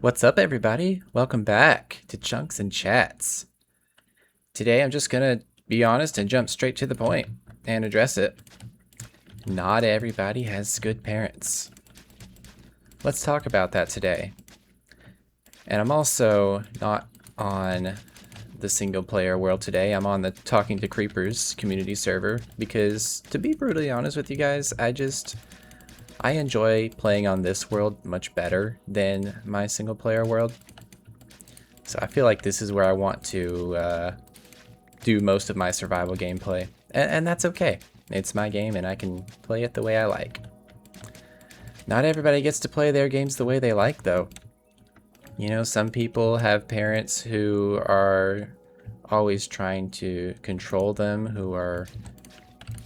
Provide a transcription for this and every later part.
What's up, everybody? Welcome back to Chunks and Chats. Today, I'm just gonna be honest and jump straight to the point and address it. Not everybody has good parents. Let's talk about that today. And I'm also not on the single player world today. I'm on the Talking to Creepers community server because, to be brutally honest with you guys, I enjoy playing on this world much better than my single player world. So I feel like this is where I want to do most of my survival gameplay. And that's okay. It's my game and I can play it the way I like. Not everybody gets to play their games the way they like, though. You know, some people have parents who are always trying to control them, who are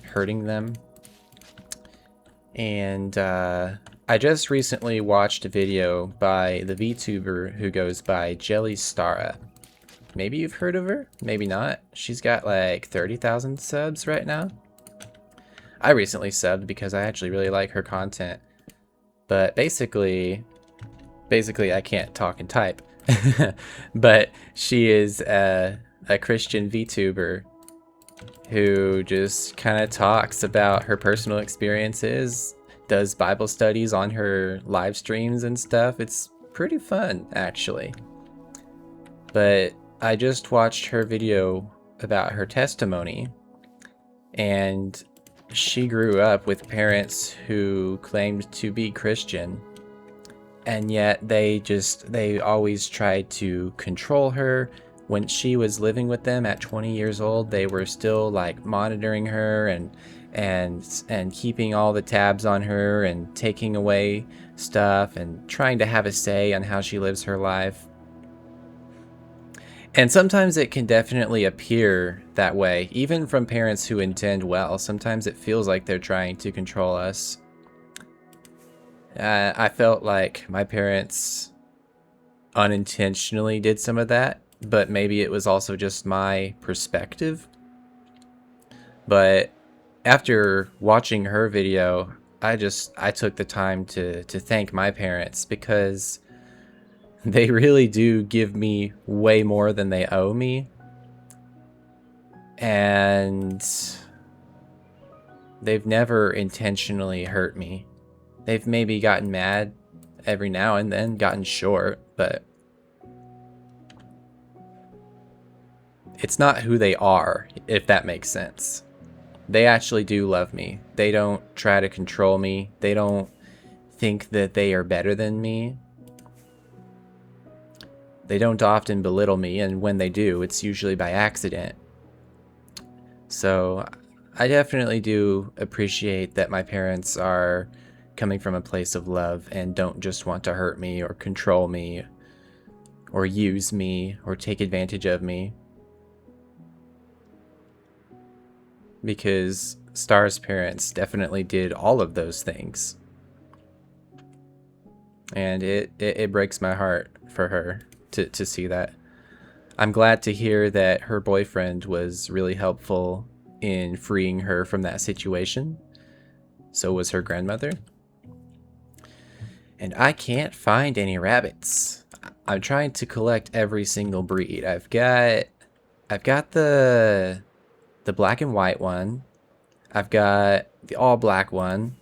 hurting them. And I just recently watched a video by the VTuber who goes by Jellystara. Maybe you've heard of her, maybe not. She's got like 30,000 subs right now. I recently subbed because I actually really like her content. But basically I can't talk and type. But she is a Christian VTuber who just kind of talks about her personal experiences, does Bible studies on her live streams and stuff. It's pretty fun, actually. But I just watched her video about her testimony, and she grew up with parents who claimed to be Christian, and yet they always tried to control her. When she was living with them at 20 years old, they were still like monitoring her and keeping all the tabs on her and taking away stuff and trying to have a say on how she lives her life. And sometimes it can definitely appear that way, even from parents who intend well. Sometimes it feels like they're trying to control us. I felt like my parents unintentionally did some of that, but maybe it was also just my perspective. But after watching her video, I took the time to thank my parents, because they really do give me way more than they owe me. And they've never intentionally hurt me. They've maybe gotten mad every now and then, gotten short, but it's not who they are, if that makes sense. They actually do love me. They don't try to control me. They don't think that they are better than me. They don't often belittle me, and when they do, it's usually by accident. So I definitely do appreciate that my parents are coming from a place of love and don't just want to hurt me or control me or use me or take advantage of me. Because Star's parents definitely did all of those things. And it breaks my heart for her to see that. I'm glad to hear that her boyfriend was really helpful in freeing her from that situation. So was her grandmother. And I can't find any rabbits. I'm trying to collect every single breed. I've got the black and white one. I've got the all black one.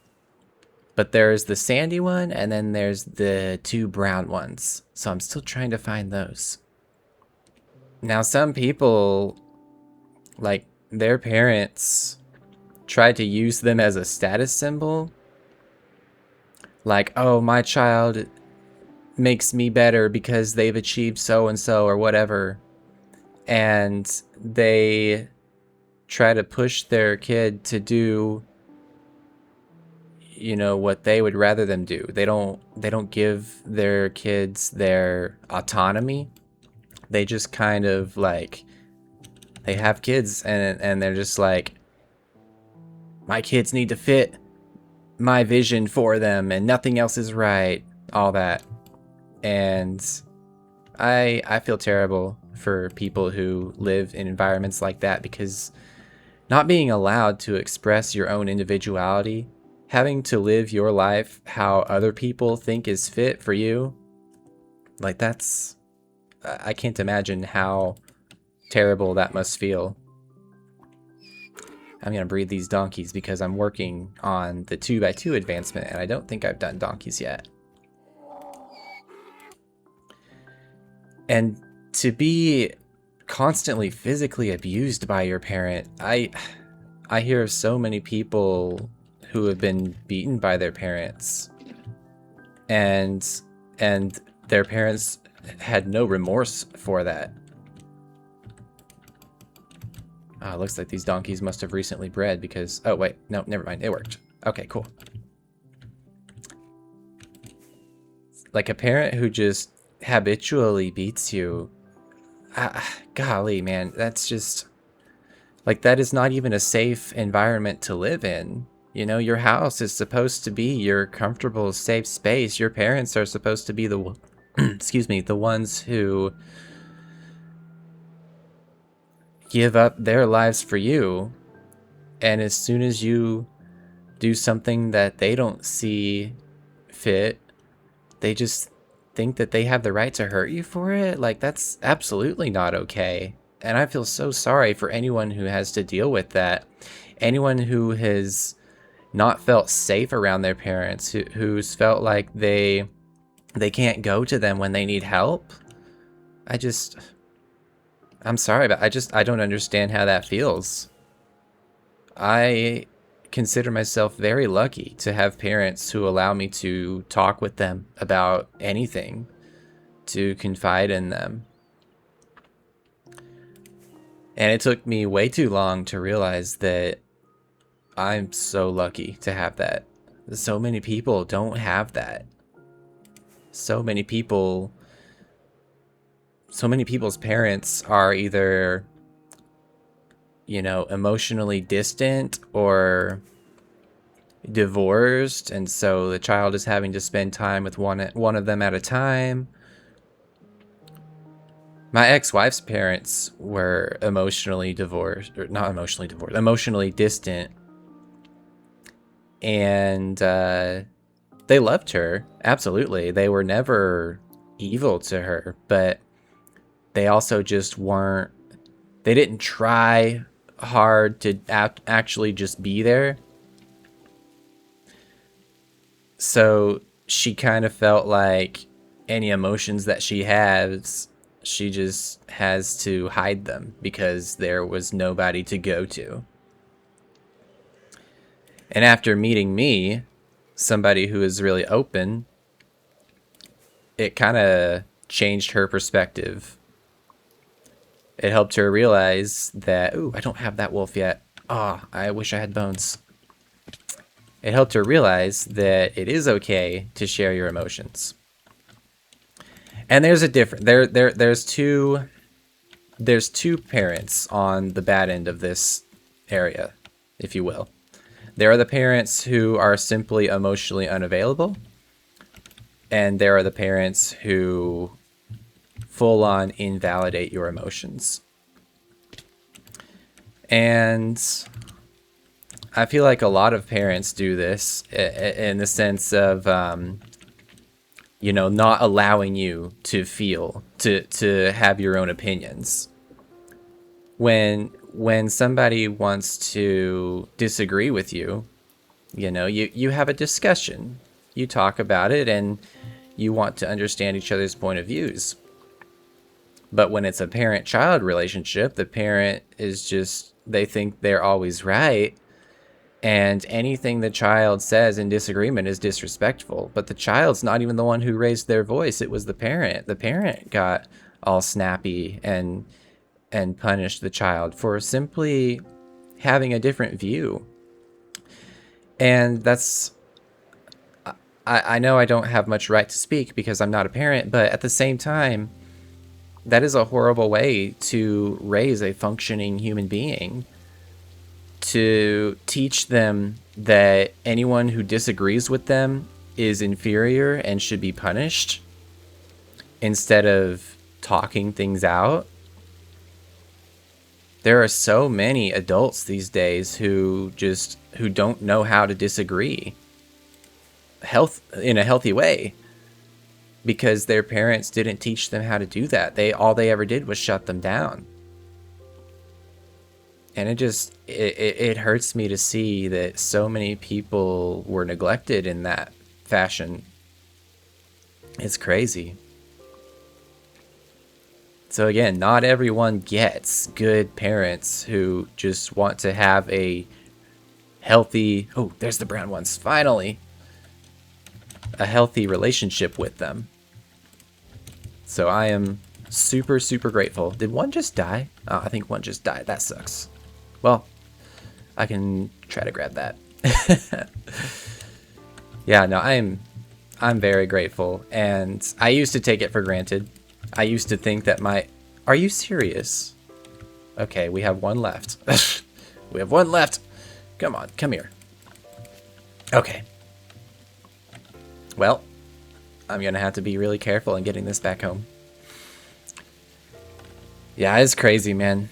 But there's the sandy one, and then there's the two brown ones. So I'm still trying to find those. Now, some people, like, their parents tried to use them as a status symbol. Like, oh, my child makes me better because they've achieved so and so or whatever. And they try to push their kid to do, you know, what they would rather them do. They don't give their kids their autonomy. They just kind of like, they have kids and they're just like, my kids need to fit my vision for them and nothing else is right, all that. And I feel terrible for people who live in environments like that, because not being allowed to express your own individuality, having to live your life how other people think is fit for you, Like, that's... I can't imagine how terrible that must feel. I'm gonna breed these donkeys because I'm working on the 2x2 advancement, and I don't think I've done donkeys yet. And to be constantly physically abused by your parent, I hear of so many people who have been beaten by their parents, and their parents had no remorse for that. Ah, looks like these donkeys must have recently bred because... Oh, wait. No, never mind. It worked. Okay, cool. Like a parent who just habitually beats you. Golly, man. That's just... Like, that is not even a safe environment to live in. You know, your house is supposed to be your comfortable, safe space. Your parents are supposed to be the... excuse me, the ones who... give up their lives for you, and as soon as you do something that they don't see fit, they just think that they have the right to hurt you for it. Like, that's absolutely not okay. And I feel so sorry for anyone who has to deal with that. Anyone who has not felt safe around their parents, who's felt like they can't go to them when they need help. I'm sorry, but I don't understand how that feels. I consider myself very lucky to have parents who allow me to talk with them about anything, to confide in them. And it took me way too long to realize that I'm so lucky to have that. So many people don't have that. So many people's parents are either, you know, emotionally distant or divorced, and so the child is having to spend time with one of them at a time. My ex-wife's parents were emotionally divorced, or not emotionally divorced, emotionally distant, and they loved her, absolutely. They were never evil to her, but they also just weren't, they didn't try hard to actually just be there. So she kind of felt like any emotions that she has, she just has to hide them because there was nobody to go to. And after meeting me, somebody who is really open, it kind of changed her perspective. It helped her realize that, ooh, I don't have that wolf yet. Ah, I wish I had bones. It helped her realize that it is okay to share your emotions. And there's a different, there's two parents on the bad end of this area, if you will. There are the parents who are simply emotionally unavailable, and there are the parents who full on invalidate your emotions. And I feel like a lot of parents do this in the sense of, you know, not allowing you to feel, to have your own opinions. When somebody wants to disagree with you, you know, you have a discussion. You talk about it and you want to understand each other's point of views. But when it's a parent-child relationship, the parent is just, they think they're always right. And anything the child says in disagreement is disrespectful. But the child's not even the one who raised their voice. It was the parent. The parent got all snappy and punished the child for simply having a different view. And that's... I know I don't have much right to speak because I'm not a parent, but at the same time, that is a horrible way to raise a functioning human being. To teach them that anyone who disagrees with them is inferior and should be punished instead of talking things out. There are so many adults these days who don't know how to disagree in a healthy way. because their parents didn't teach them how to do that. All they ever did was shut them down. And it hurts me to see that so many people were neglected in that fashion. It's crazy. So again, not everyone gets good parents who just want to have a healthy, oh, there's the brown ones, finally, a healthy relationship with them. So I am super, super grateful. Did one just die? Oh, I think one just died. That sucks. Well, I can try to grab that. Yeah, no, I'm very grateful, and I used to take it for granted. I used to think that Are you serious? Okay, we have one left. We have one left. Come on, come here. Okay. Well, I'm gonna have to be really careful in getting this back home. Yeah, it's crazy, man.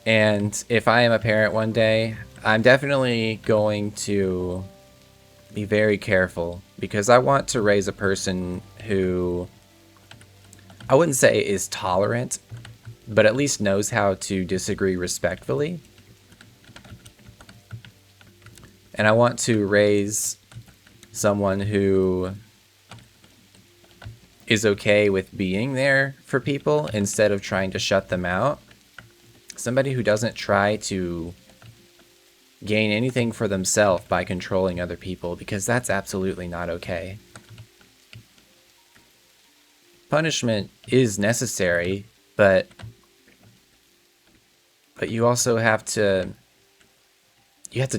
And if I am a parent one day, I'm definitely going to be very careful, because I want to raise a person who, I wouldn't say is tolerant, but at least knows how to disagree respectfully. And I want to raise someone who is okay with being there for people instead of trying to shut them out. Somebody who doesn't try to gain anything for themselves by controlling other people, because that's absolutely not okay. Punishment is necessary, but you also have to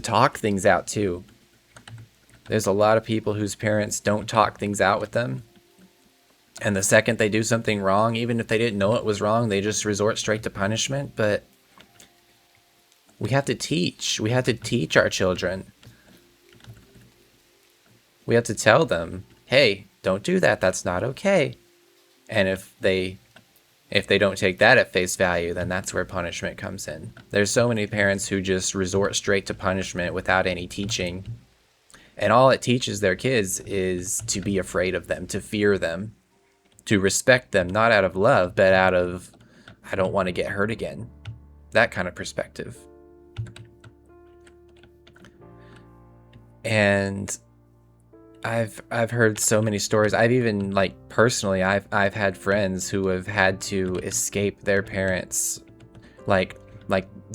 talk things out too. There's a lot of people whose parents don't talk things out with them, and the second they do something wrong, even if they didn't know it was wrong, they just resort straight to punishment. But we have to teach. We have to teach our children. We have to tell them, hey, don't do that. That's not okay. And if they don't take that at face value, then that's where punishment comes in. There's so many parents who just resort straight to punishment without any teaching. And all it teaches their kids is to be afraid of them, to fear them, to respect them, not out of love, but out of, I don't want to get hurt again. That kind of perspective. And I've heard so many stories. I've even, like, personally, I've had friends who have had to escape their parents, like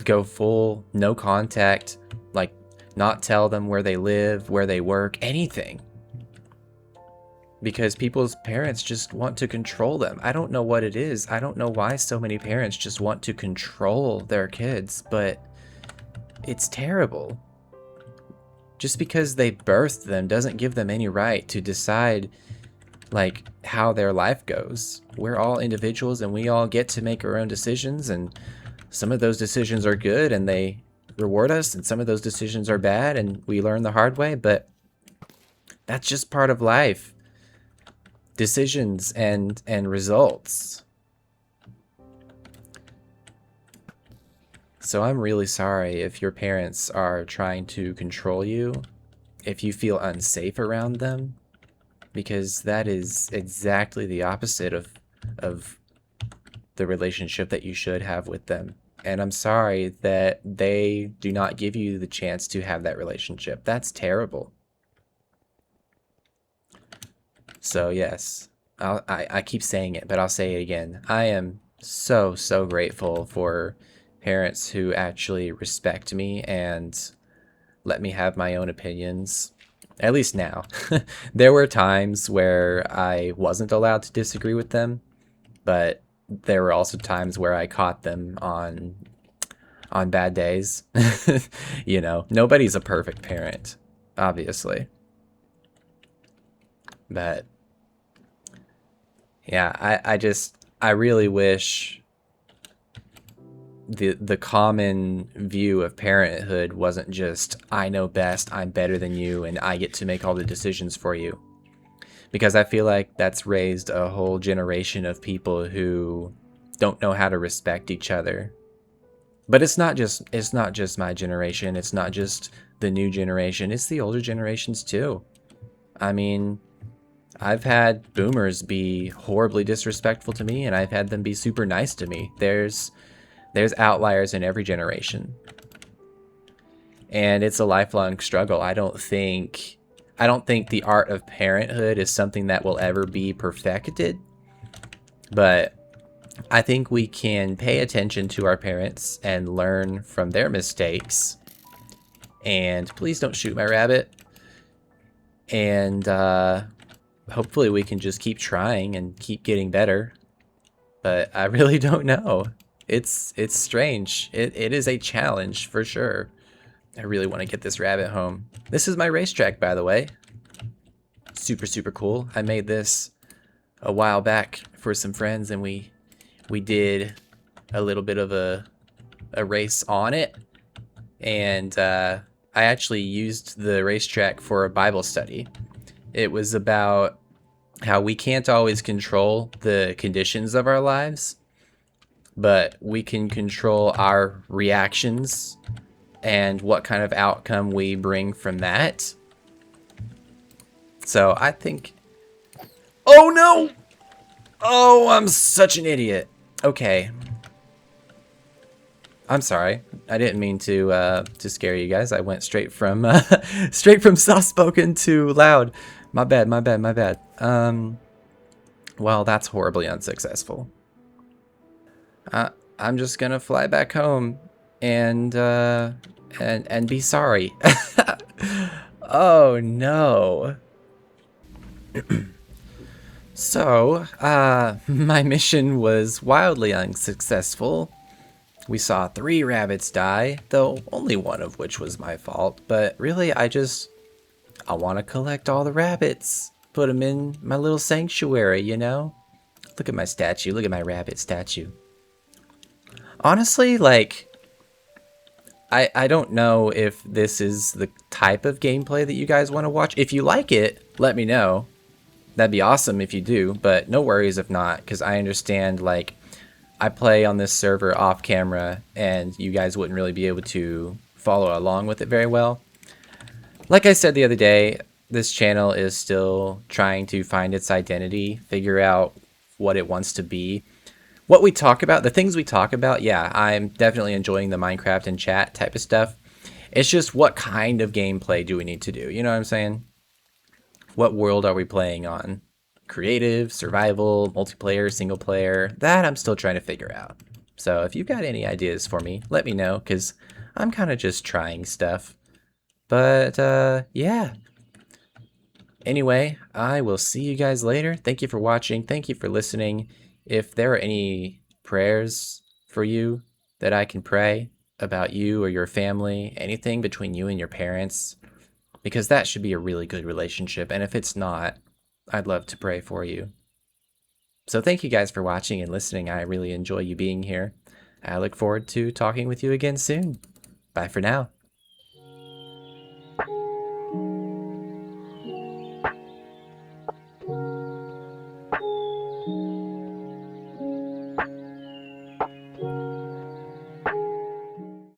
go full no contact, like not tell them where they live, where they work, anything. Because people's parents just want to control them. I don't know what it is. I don't know why so many parents just want to control their kids, but it's terrible. Just because they birthed them doesn't give them any right to decide, like, how their life goes. We're all individuals and we all get to make our own decisions, and some of those decisions are good and they reward us, and some of those decisions are bad and we learn the hard way, but that's just part of life. Decisions and results. So I'm really sorry if your parents are trying to control you, if you feel unsafe around them, because that is exactly the opposite of the relationship that you should have with them. And I'm sorry that they do not give you the chance to have that relationship. That's terrible. So yes, I keep saying it, but I'll say it again. I am so, so grateful for parents who actually respect me and let me have my own opinions, at least now. There were times where I wasn't allowed to disagree with them, but there were also times where I caught them on bad days. You know, nobody's a perfect parent, obviously. But yeah, I really wish the common view of parenthood wasn't just, I know best, I'm better than you, and I get to make all the decisions for you. Because I feel like that's raised a whole generation of people who don't know how to respect each other. But it's not just my generation, it's not just the new generation, it's the older generations too. I mean, I've had boomers be horribly disrespectful to me, and I've had them be super nice to me. There's outliers in every generation. And it's a lifelong struggle. I don't think the art of parenthood is something that will ever be perfected. But I think we can pay attention to our parents and learn from their mistakes. And please don't shoot my rabbit. And hopefully we can just keep trying and keep getting better. But I really don't know. It's strange. It is a challenge for sure. I really want to get this rabbit home. This is my racetrack, by the way. Super, super cool. I made this a while back for some friends, and we did a little bit of a race on it. And I actually used the racetrack for a Bible study. It was about how we can't always control the conditions of our lives, but we can control our reactions and what kind of outcome we bring from that. So I think... Oh no! Oh, I'm such an idiot. Okay. I'm sorry. I didn't mean to scare you guys. I went straight from soft-spoken to loud. My bad, my bad, my bad. Well, that's horribly unsuccessful. I'm just gonna fly back home and be sorry. Oh no. So, my mission was wildly unsuccessful. We saw 3 rabbits die, though only one of which was my fault. But really, I want to collect all the rabbits. Put them in my little sanctuary, you know? Look at my statue. Look at my rabbit statue. Honestly, like, I don't know if this is the type of gameplay that you guys want to watch. If you like it, let me know. That'd be awesome if you do, but no worries if not, because I understand, like, I play on this server off camera, and you guys wouldn't really be able to follow along with it very well. Like I said the other day, this channel is still trying to find its identity, figure out what it wants to be. What we talk about, the things we talk about, yeah, I'm definitely enjoying the Minecraft and chat type of stuff. It's just what kind of gameplay do we need to do? You know what I'm saying? What world are we playing on? Creative, survival, multiplayer, single player? That I'm still trying to figure out. So if you've got any ideas for me, let me know, because I'm kind of just trying stuff. But, yeah. Anyway, I will see you guys later. Thank you for watching. Thank you for listening. If there are any prayers for you that I can pray about you or your family, anything between you and your parents, because that should be a really good relationship. And if it's not, I'd love to pray for you. So thank you guys for watching and listening. I really enjoy you being here. I look forward to talking with you again soon. Bye for now.